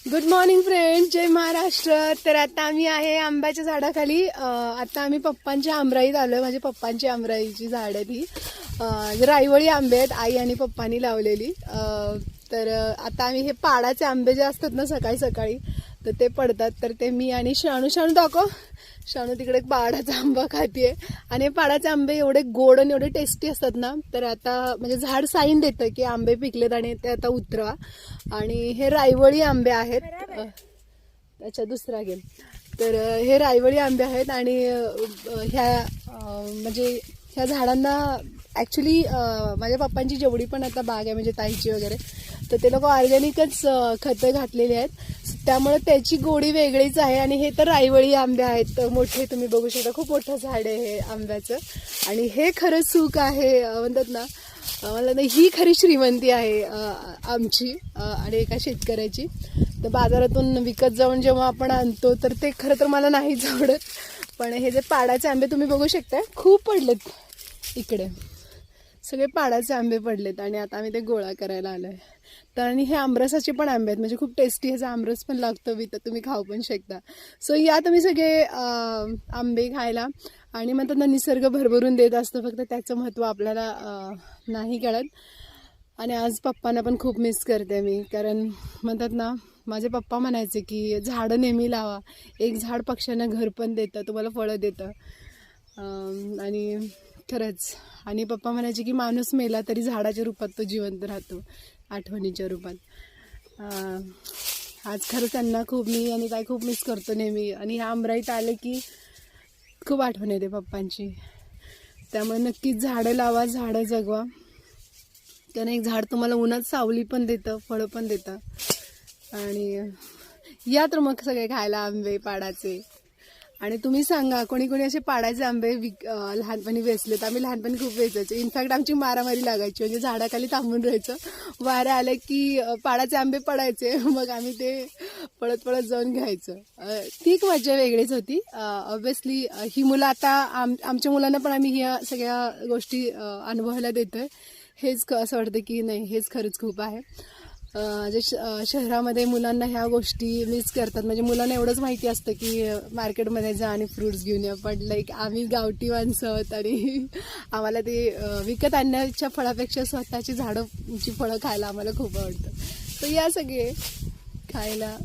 Good morning friend, जय महाराष्ट्र. तर आता आम्ही आहे आंब्याच्या झाडाखाली. आता आम्ही पप्पांच्या आमराईत आलोय. माझ्या पप्पांची आमराईची झाड आहे ती. रायवळी आंबे आहेत, आई आणि पप्पांनी लावलेली. तर आता आम्ही हे पाडाचे आंबे जे असतात ना सकाळी सकाळी, तर ते पडतात. तर ते मी आणि शाणू दाखव. शाणू तिकडे पाडाचा आंबा खातीये. आणि पाडाचे आंबे एवढे गोड आणि एवढे टेस्टी असतात ना. तर आता म्हणजे झाड साईन देतं की आंबे पिकलेत आणि ते आता उतरवा. आणि हे रायवळी आंबे आहेत. त्याच्या दुसरा गेम. तर हे रायवळी आंबे आहेत आणि ह्या म्हणजे ह्या झाडांना ॲक्च्युली माझ्या पप्पांची जेवढी पण आता बाग आहे म्हणजे ताईची वगैरे, तर ते लोक ऑर्गॅनिकच खतं घातलेली आहेत. त्यामुळे त्याची गोडी वेगळीच आहे. आणि हे तर रायवळी आंबे आहेत मोठे, तुम्ही बघू शकता. खूप मोठं झाड आहे हे आंब्याचं. आणि हे खरं सुख आहे म्हणतात ना. मला ना ही खरी श्रीमंती आहे आमची आणि एका शेतकऱ्याची. तर बाजारातून विकत जाऊन जेव्हा आपण आणतो तर ते खरं तर मला नाहीच आवडत. पण हे जे पाडाचे आंबे तुम्ही बघू शकता खूप पडलेत इकडे, सगळे पाडाचे आंबे पडलेत. आणि आता आम्ही ते गोळा करायला आलोय. तर आणि हे आमरसाचे पण आंबे आहेत, म्हणजे खूप टेस्टी ह्याचा आमरस पण लागतो. तर तुम्ही खाऊ पण शकता. सो या तुम्ही सगळे आंबे खायला. आणि म्हणतात ना निसर्ग भरभरून देत असतो, फक्त त्याचं महत्त्व आपल्याला नाही कळत. आणि आज पप्पांना पण खूप मिस करते मी, कारण म्हणतात ना माझे पप्पा म्हणायचे की झाडं नेहमी लावा, एक झाड पक्ष्यांना घर पण देतं, तुम्हाला फळं देतं. आणि खरंच. आणि पप्पा म्हणायचे की माणूस मेला तरी झाडाच्या रूपात तो जिवंत राहतो, आठवणीच्या रूपात. आज खरं त्यांना खूप मी आणि काय खूप मिस करतो नेहमी. आणि ह्या आमराईत आले की खूप आठवण येते पप्पांची. त्यामुळे नक्कीच झाडं लावा, झाडं जगवा. त्याने एक झाड तुम्हाला उन्हात सावली पण देतं, फळं पण देतं. आणि या तर मग सगळे खायला आंबे पाडाचे. आणि तुम्ही सांगा कोणी कोणी असे पाडाचे आंबे लहानपणी वेचलेत. आम्ही लहानपणी खूप वेचायचो. इनफॅक्ट आमची मारामारी लागायची, म्हणजे झाडाखाली थांबून राहायचं. वारे आले की पाडाचे आंबे पडायचे, मग आम्ही ते पळत पळत जाऊन घ्यायचं. ती एक मजा वेगळीच होती. ऑब्व्हियसली ही मुलं आता आमच्या मुलांना पण आम्ही ह्या सगळ्या गोष्टी अनुभवायला देतोय. हेच असं वाटतं की नाही, हेच खरंच खूप आहे. जे शहरामध्ये मुलांना ह्या गोष्टी मिस करतात. म्हणजे मुलांना एवढंच माहिती असतं की मार्केटमध्ये जा आणि फ्रुट्स घेऊन या. पण लाईक आम्ही गावठी माणसं आहोत आणि आम्हाला ते विकत आणण्याच्या फळापेक्षा स्वतःची झाडंची फळं खायला आम्हाला खूप आवडतं. तर या सगळे खायला.